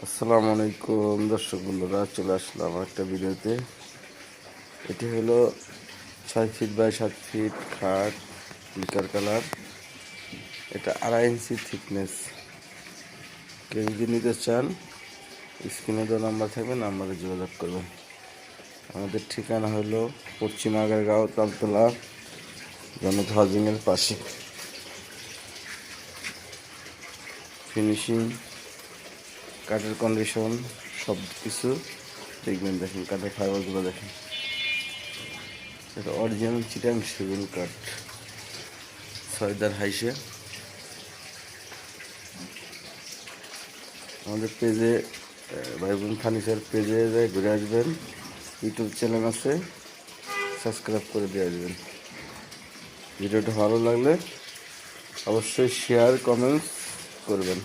আসসালামু আলাইকুম দর্শক বন্ধুরা, চলে আসলাম একটা ভিডিওতে। এটি হলো 6 ফিট বাই 7 ফিট খাট, লিকার কালার। এটা 2.5 ইঞ্চি থিকনেস। কেউ যদি নিতে চান স্ক্রিনে দেওয়া নাম্বার থাকবে, নাম্বারে যোগাযোগ করবেন। আমাদের ঠিকানা হলো পশ্চিম আগারগাঁও, তালতলা, জনতা হাউজিংয়ের পাশে। ফিনিশিং, কাঠের কন্ডিশন সব কিছু দেখবেন। দেখেন কাঠের ফাইবারগুলো দেখেন, এটা অরিজিনাল চিটাং সেগুন কাঠ, 6 হাইসে। আমাদের পেজে ভাই বোন ফার্নিচার পেজে ঘুরে আসবেন। ইউটিউব চ্যানেল আছে, সাবস্ক্রাইব করে দিয়ে আসবেন। ভিডিওটা ভালো লাগলে অবশ্যই শেয়ার কমেন্টস করবেন।